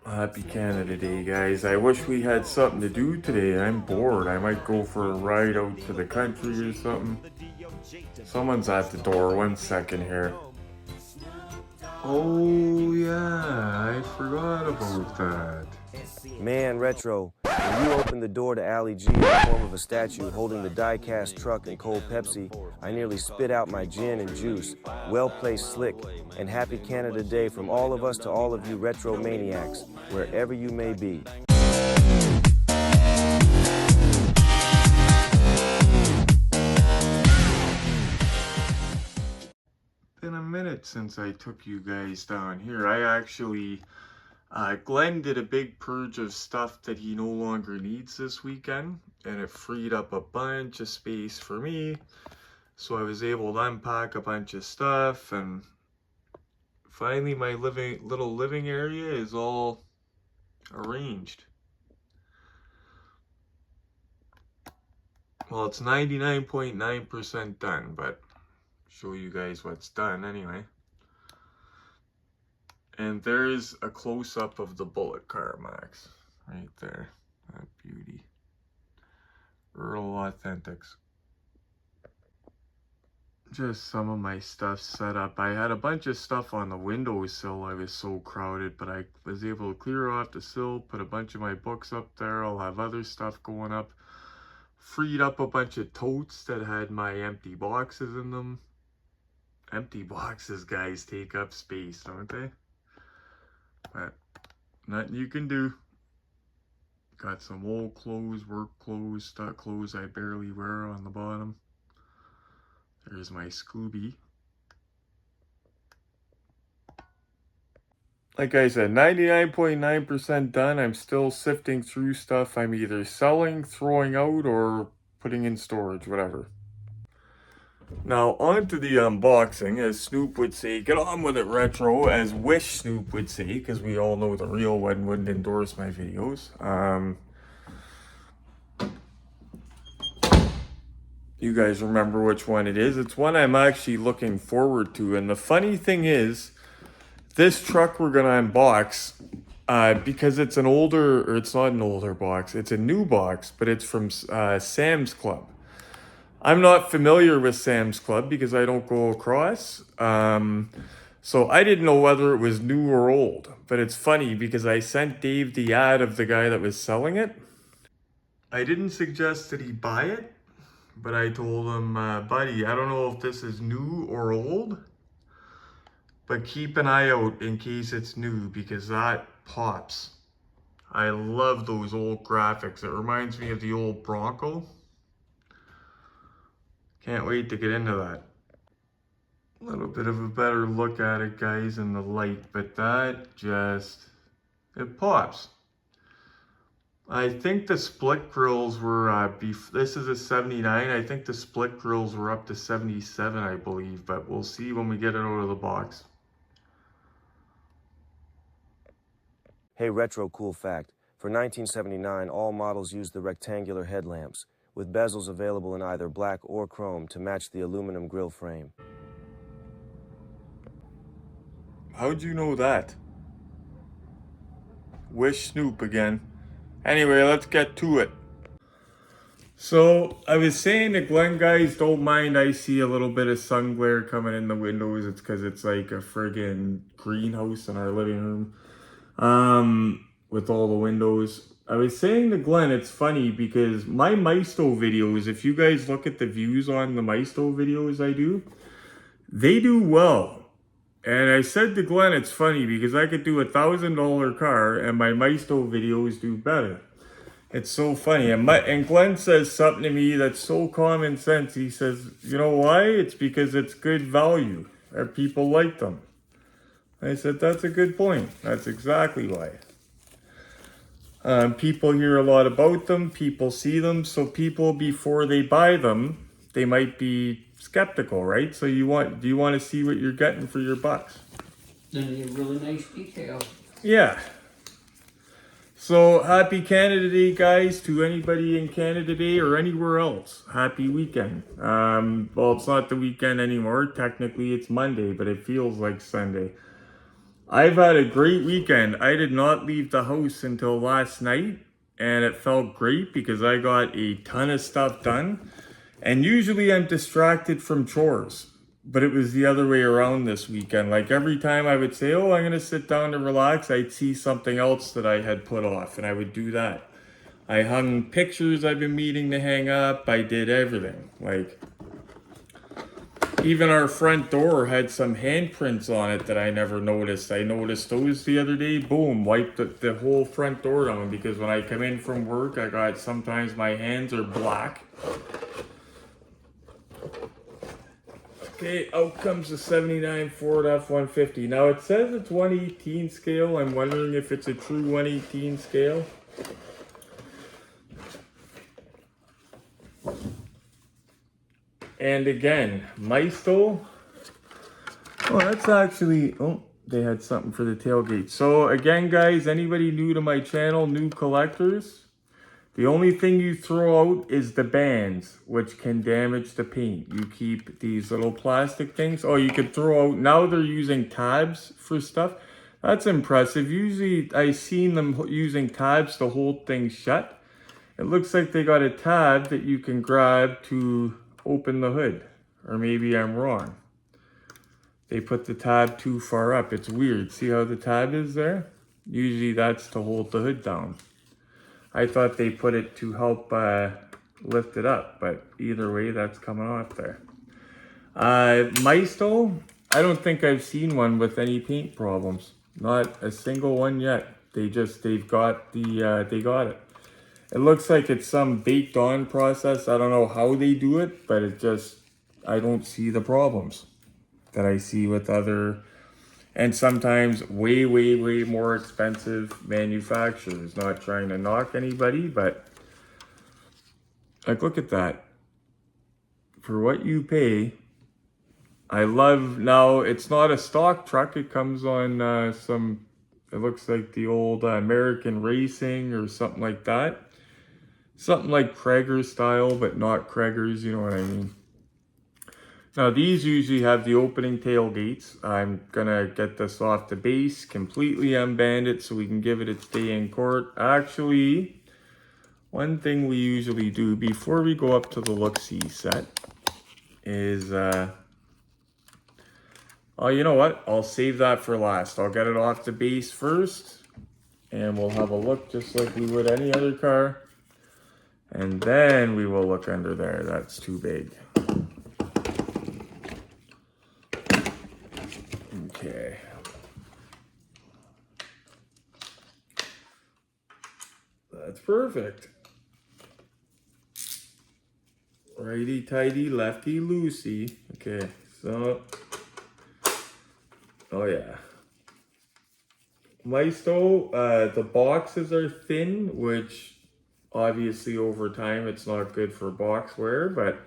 Happy Canada Day, guys. I wish we had something to do today. I'm bored. I might go for a ride out to the country or something. Someone's at the door. 1 second here. Oh, yeah. I forgot about that. Man, Retro, when you opened the door to Ali G in the form of a statue holding the die-cast truck and cold Pepsi, I nearly spit out my gin and juice. Well-placed slick, and happy Canada Day from all of us to all of you retro maniacs, wherever you may be. Been a minute since I took you guys down here. Glenn did a big purge of stuff that he no longer needs this weekend, and it freed up a bunch of space for me. So I was able to unpack a bunch of stuff, and finally my little living area is all arranged. Well, it's 99.9% done, but show you guys what's done anyway. And there's a close-up of the bullet car, Max, right there. That beauty. Rural Authentics. Just some of my stuff set up. I had a bunch of stuff on the windowsill. I was so crowded, but I was able to clear off the sill, put a bunch of my books up there. I'll have other stuff going up. Freed up a bunch of totes that had my empty boxes in them. Empty boxes, guys, take up space, don't they? But nothing you can do. Got some old clothes, work clothes, stuck clothes I barely wear on the bottom. There's my Scooby. Like I said, 99.9% done. I'm still sifting through stuff I'm either selling, throwing out, or putting in storage, whatever. Now, on to the unboxing. As Snoop would say, get on with it, Retro. As Wish Snoop would say, because we all know the real one wouldn't endorse my videos. You guys remember which one it is. It's one I'm actually looking forward to. And the funny thing is, this truck we're going to unbox, because it's an older, or it's not an older box, it's a new box, but it's from Sam's Club. I'm not familiar with Sam's Club because I don't go across. So I didn't know whether it was new or old. But it's funny because I sent Dave the ad of the guy that was selling it. I didn't suggest that he buy it, but I told him, buddy, I don't know if this is new or old, but keep an eye out in case it's new because that pops. I love those old graphics. It reminds me of the old Bronco. Can't wait to get into that. A little bit of a better look at it, guys, in the light, but that just, it pops. I think the split grills were, this is a 79, I think the split grills were up to 77, I believe, but we'll see when we get it out of the box. Hey, Retro, cool fact. For 1979, all models used the rectangular headlamps, with bezels available in either black or chrome to match the aluminum grille frame. How'd you know that? Wish Snoop again. Anyway, let's get to it. So, I was saying to Glenn, guys, don't mind I see a little bit of sun glare coming in the windows. It's because it's like a friggin' greenhouse in our living room. With all the windows. I was saying to Glenn, it's funny because my Maisto videos, if you guys look at the views on the Maisto videos I do, they do well. And I said to Glenn, it's funny because I could do $1,000 car and my Maisto videos do better. It's so funny. And Glenn says something to me that's so common sense. He says, you know why? It's because it's good value. Or people like them. I said, that's a good point. That's exactly why. People hear a lot about them, people see them, so people, before they buy them, they might be skeptical, right? So do you want to see what you're getting for your bucks? Then you have really nice detail. Yeah. So happy Canada Day, guys, to anybody in Canada Day or anywhere else. Happy weekend. Well, it's not the weekend anymore. Technically, it's Monday, but it feels like Sunday. I've had a great weekend. I did not leave the house until last night, and it felt great because I got a ton of stuff done. And usually I'm distracted from chores, but it was the other way around this weekend. Like every time I would say, oh, I'm going to sit down to relax, I'd see something else that I had put off, and I would do that. I hung pictures I've been meaning to hang up. I did everything. Like, even our front door had some handprints on it that I never noticed. I noticed those the other day. Boom, wiped the whole front door down because when I come in from work, sometimes my hands are black. Okay, out comes the 79 Ford F-150. Now it says it's 1/18 scale. I'm wondering if it's a true 1/18 scale. And again, Maisto. Oh, that's actually, oh, they had something for the tailgate. So again, guys, anybody new to my channel, new collectors, the only thing you throw out is the bands, which can damage the paint. You keep these little plastic things. Oh, you could throw out, now they're using tabs for stuff. That's impressive. Usually I've seen them using tabs to hold things shut. It looks like they got a tab that you can grab to open the hood. Or maybe I'm wrong. They put the tab too far up. It's weird. See how the tab is there? Usually that's to hold the hood down. I thought they put it to help lift it up, but either way, that's coming off there. Maisto, I don't think I've seen one with any paint problems. Not a single one yet. They got it. It looks like it's some baked on process. I don't know how they do it, but I don't see the problems that I see with other, and sometimes way, way, way more expensive manufacturers. Not trying to knock anybody, but like, look at that. For what you pay, I love, now it's not a stock truck. It comes on it looks like the old American Racing or something like that. Something like Krager style, but not Krager's, you know what I mean. Now these usually have the opening tailgates. I'm gonna get this off the base, completely unband it so we can give it its day in court. Actually, one thing we usually do before we go up to the look-see set is, oh, you know what? I'll save that for last. I'll get it off the base first, and we'll have a look just like we would any other car. And then we will look under there. That's too big. Okay. That's perfect. Righty tighty, lefty loosey. Okay, so, oh yeah. Maisto, the boxes are thin, which obviously over time it's not good for box wear, but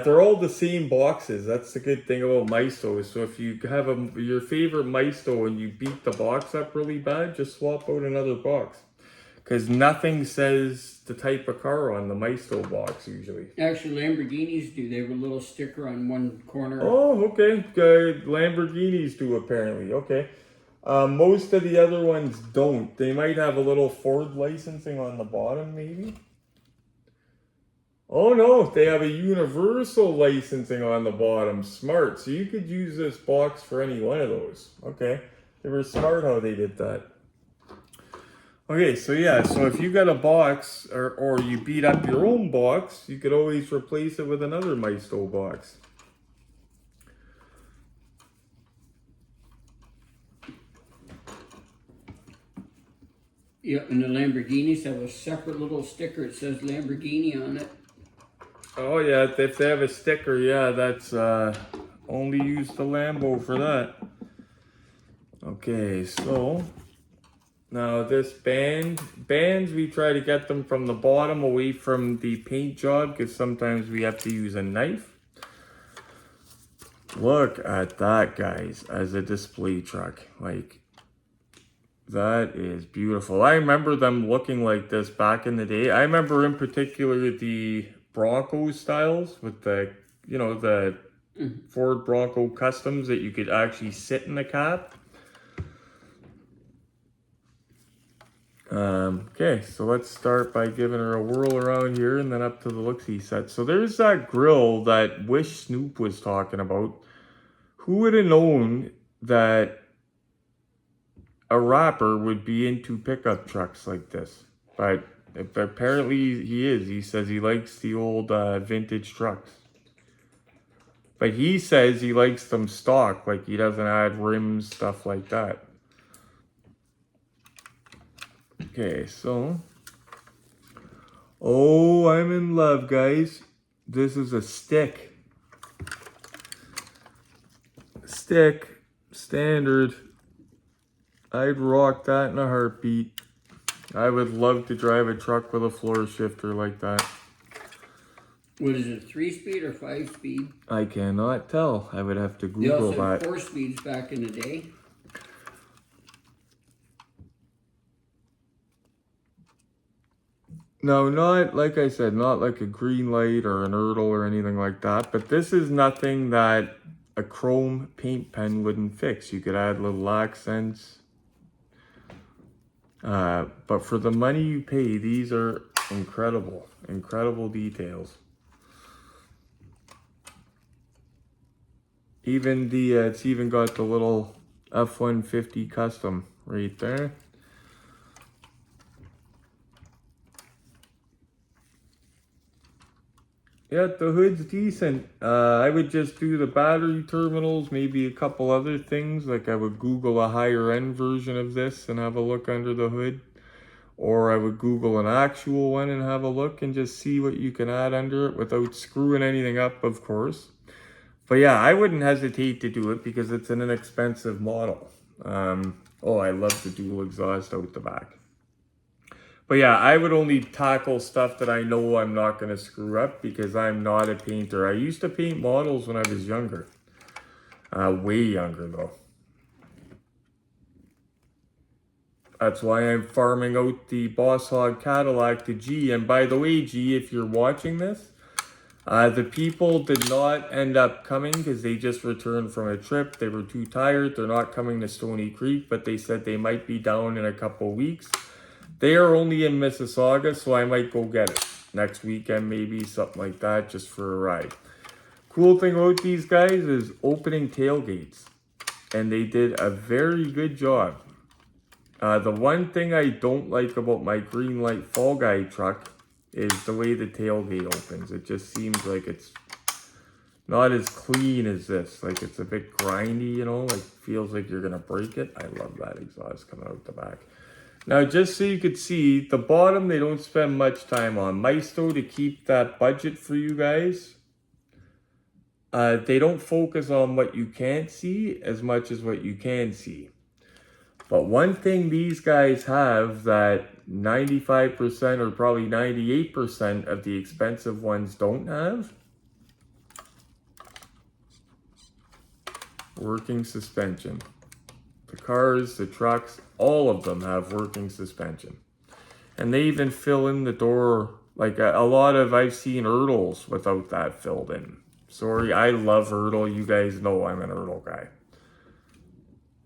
they're all the same boxes. That's the good thing about Maisto. So if you have your favorite Maisto and you beat the box up really bad, just swap out another box. Because nothing says the type of car on the Maisto box usually. Actually, Lamborghinis do. They have a little sticker on one corner. Oh, okay. Good. Lamborghinis do apparently. Okay. Most of the other ones don't. They might have a little Ford licensing on the bottom, maybe. Oh no, they have a universal licensing on the bottom. Smart. So you could use this box for any one of those. Okay. They were smart how they did that. Okay, so yeah, so if you got a box or you beat up your own box, you could always replace it with another Maisto box. Yeah, and the Lamborghinis have a separate little sticker. It says Lamborghini on it. Oh yeah, if they have a sticker, yeah, that's only use the Lambo for that. Okay, so now this bands, we try to get them from the bottom away from the paint job because sometimes we have to use a knife. Look at that, guys, as a display truck. Like, that is beautiful. I remember them looking like this back in the day. I remember in particular the Bronco styles with the, you know, the Ford Bronco Customs that you could actually sit in the cab. Okay, so let's start by giving her a whirl around here and then up to the look-see set. So there's that grill that Wish Snoop was talking about. Who would have known that a rapper would be into pickup trucks like this? But apparently he is. He says he likes the old vintage trucks. But he says he likes them stock, like he doesn't add rims, stuff like that. Okay, so. Oh, I'm in love, guys. This is a stick. Stick, standard. I'd rock that in a heartbeat. I would love to drive a truck with a floor shifter like that. What is it, 3-speed or 5-speed? I cannot tell. I would have to They Google also had that. 4 speeds back in the day. No, not, like I said, not like a green light or an Ertl or anything like that. But this is nothing that a chrome paint pen wouldn't fix. You could add little accents. But for the money you pay, these are incredible. Incredible details. Even the, it's even got the little F-150 custom right there. Yeah, the hood's decent. I would just do the battery terminals, maybe a couple other things. Like I would Google a higher end version of this and have a look under the hood. Or I would Google an actual one and have a look and just see what you can add under it without screwing anything up, of course. But yeah, I wouldn't hesitate to do it because it's an inexpensive model. Oh, I love the dual exhaust out the back. But yeah, I would only tackle stuff that I know I'm not going to screw up because I'm not a painter. I used to paint models when I was younger. Way younger though. That's why I'm farming out the Boss Hog Cadillac to G. And by the way, G, if you're watching this, the people did not end up coming because they just returned from a trip. They were too tired. They're not coming to Stony Creek, but they said they might be down in a couple weeks. They are only in Mississauga, so I might go get it next weekend, maybe something like that, just for a ride. Cool thing about these guys is opening tailgates, and they did a very good job. The one thing I don't like about my green light Fall Guy truck is the way the tailgate opens. It just seems like it's not as clean as this. Like it's a bit grindy, you know, like feels like you're gonna break it. I love that exhaust coming out the back. Now, just so you could see, the bottom they don't spend much time on. Maisto, to keep that budget for you guys, they don't focus on what you can't see as much as what you can see. But one thing these guys have that 95% or probably 98% of the expensive ones don't have: working suspension. The cars, the trucks, all of them have working suspension. And they even fill in the door, like a lot of, I've seen Ertls without that filled in. Sorry, I love Ertl. You guys know I'm an Ertl guy.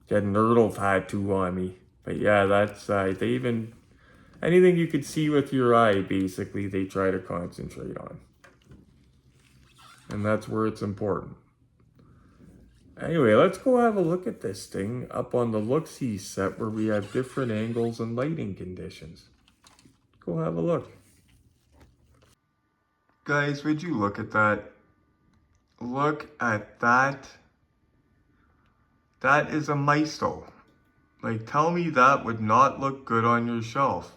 Get an Ertl tattoo on me. But yeah, that's, they even, anything you could see with your eye, basically, they try to concentrate on. And that's where it's important. Anyway, let's go have a look at this thing up on the look-see set where we have different angles and lighting conditions. Go have a look. Guys, would you look at that? Look at that. That is a Maisto. Like, tell me that would not look good on your shelf.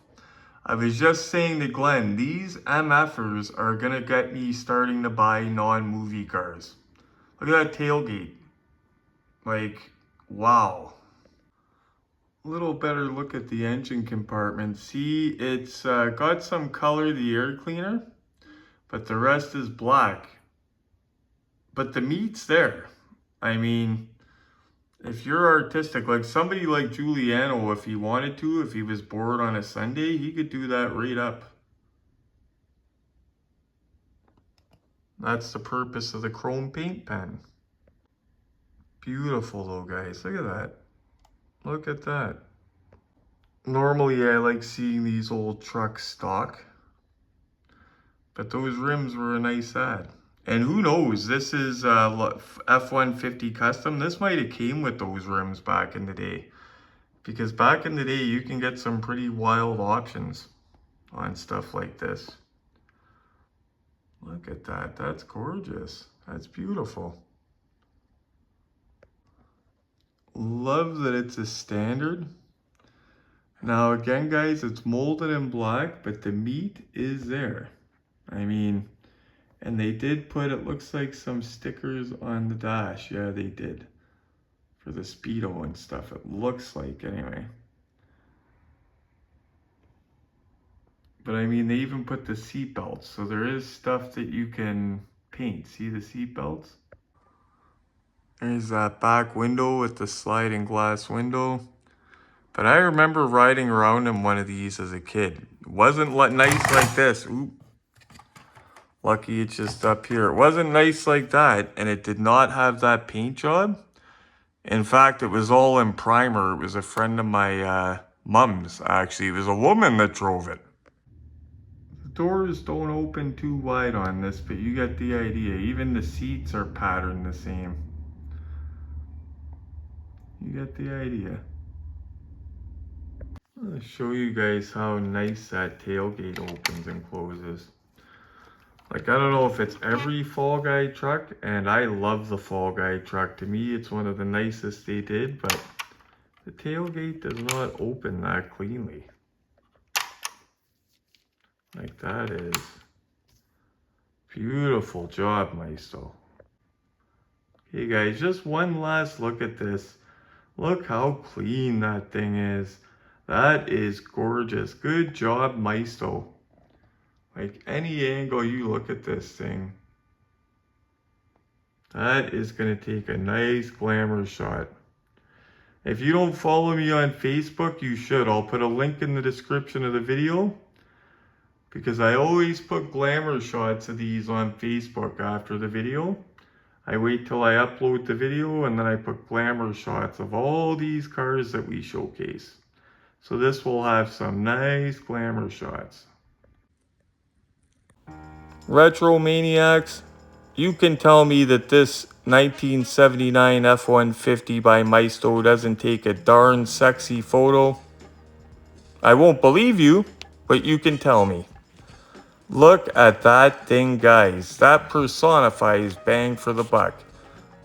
I was just saying to Glenn, these MFers are gonna get me starting to buy non-movie cars. Look at that tailgate. Like, wow. A little better look at the engine compartment. See, it's got some color, the air cleaner, but the rest is black. But the meat's there. I mean, if you're artistic, like somebody like Giuliano, if he wanted to, if he was bored on a Sunday, he could do that right up. That's the purpose of the chrome paint pen. Beautiful though, guys. Look at that. Look at that. Normally I like seeing these old trucks stock, but those rims were a nice add. And who knows, this is F-150 custom. This might have came with those rims back in the day. Because back in the day, you can get some pretty wild options on stuff like this. Look at that, that's gorgeous. That's beautiful. Love that it's a standard. Now again, guys, it's molded in black, but the meat is there. I mean, and they did put, it looks like, some stickers on the dash. Yeah, they did. For the Speedo and stuff, it looks like, anyway. But I mean, they even put the seat belts, so there is stuff that you can paint. See the seat belts? There's that back window with the sliding glass window. But I remember riding around in one of these as a kid. It wasn't nice like this. Oop. Lucky it's just up here. It wasn't nice like that, and it did not have that paint job. In fact, it was all in primer. It was a friend of my mom's, actually. It was a woman that drove it. The doors don't open too wide on this, but you get the idea. Even the seats are patterned the same. You get the idea. I'll show you guys how nice that tailgate opens and closes. Like, I don't know if it's every Fall Guy truck, and I love the Fall Guy truck. To me, it's one of the nicest they did, but the tailgate does not open that cleanly. Like, that is beautiful job, Maisto. Okay, guys, just one last look at this. Look how clean that thing is. That is gorgeous. Good job, Maisto. Like, any angle you look at this thing, that is going to take a nice glamour shot. If you don't follow me on Facebook, you should. I'll put a link in the description of the video, because I always put glamour shots of these on Facebook after the video. I wait till I upload the video, and then I put glamour shots of all these cars that we showcase. So this will have some nice glamour shots. Retro Maniacs, you can tell me that this 1979 F-150 by Maisto doesn't take a darn sexy photo. I won't believe you, but you can tell me. Look at that thing, guys. That personifies bang for the buck.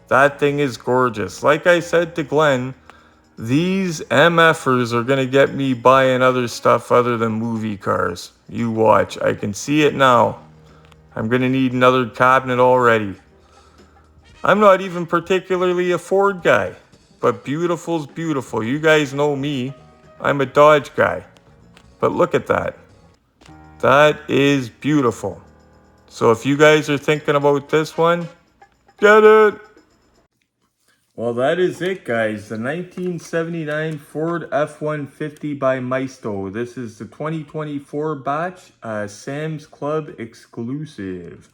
That thing is gorgeous. Like I said to Glenn, these MFers are going to get me buying other stuff other than movie cars. You watch. I can see it now. I'm going to need another cabinet already. I'm not even particularly a Ford guy, but beautiful's beautiful. You guys know me. I'm a Dodge guy. But look at that. That is beautiful. So if you guys are thinking about this one, get it. Well, that is it, guys. The 1979 Ford F-150 by Maisto. This is the 2024 batch, Sam's Club exclusive.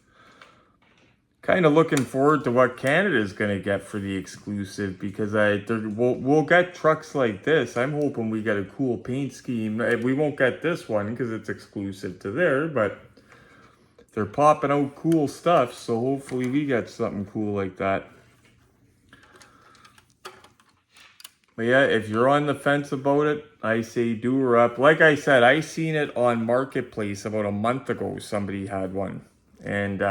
Kind of looking forward to what Canada is going to get for the exclusive, because we'll get trucks like this. I'm hoping we get a cool paint scheme. We won't get this one because it's exclusive to there, but they're popping out cool stuff, so hopefully we get something cool like that. But yeah, if you're on the fence about it, I say do her up. Like I said, I seen it on Marketplace about a month ago. Somebody had one. And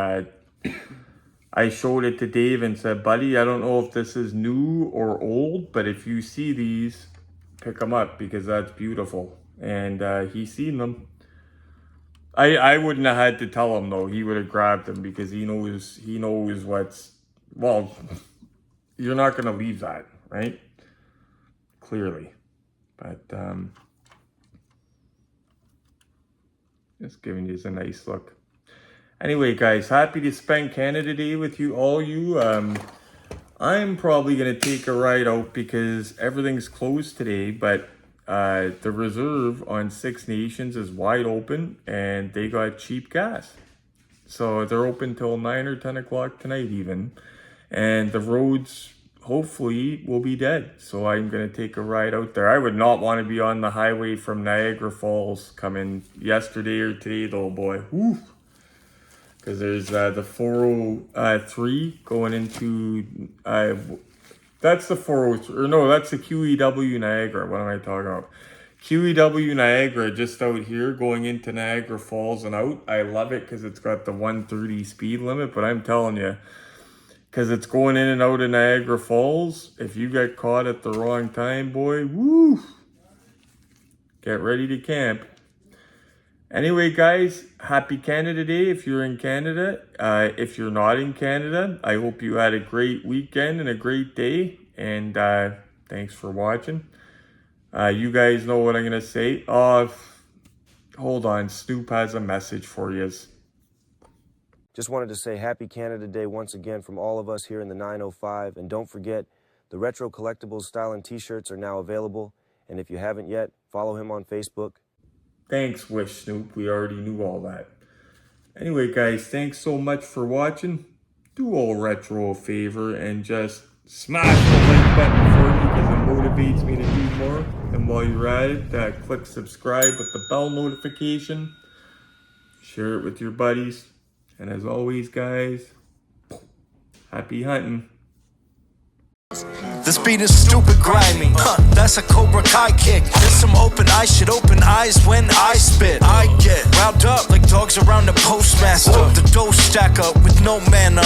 I showed it to Dave and said, buddy, I don't know if this is new or old, but if you see these, pick them up because that's beautiful. And he's seen them. I wouldn't have had to tell him though. He would have grabbed them because he knows what's, well, you're not going to leave that, right? Clearly. But just giving you a nice look. Anyway, guys, happy to spend Canada Day with you, all you. I'm probably going to take a ride out because everything's closed today, but the reserve on Six Nations is wide open and they got cheap gas. So they're open till 9 or 10 o'clock tonight even. And the roads hopefully will be dead. So I'm going to take a ride out there. I would not want to be on the highway from Niagara Falls coming yesterday or today though, boy. Woo! Because there's the 403 going into, that's the 403, or no, that's the QEW Niagara. What am I talking about? QEW Niagara just out here going into Niagara Falls and out. I love it because it's got the 130 speed limit, but I'm telling you, because it's going in and out of Niagara Falls, if you get caught at the wrong time, boy, woo, get ready to camp. Anyway, guys, happy Canada Day if you're in Canada. If you're not in Canada, I hope you had a great weekend and a great day, and thanks for watching. You guys know what I'm going to say. Hold on, Snoop has a message for you. Just wanted to say happy Canada Day once again from all of us here in the 905. And don't forget, the Retro Collectibles style and t-shirts are now available. And if you haven't yet, follow him on Facebook. Thanks, Wish Snoop. We already knew all that. Anyway, guys, thanks so much for watching. Do old Retro a favor and just smash the like button for me because it motivates me to do more. And while you're at it, click subscribe with the bell notification. Share it with your buddies. And as always, guys, happy hunting. This beat is stupid grimy, that's a Cobra Kai kick. There's some open eyes, shit open eyes when I spit. I get riled up like dogs around the postmaster. The dough stack up with no manner.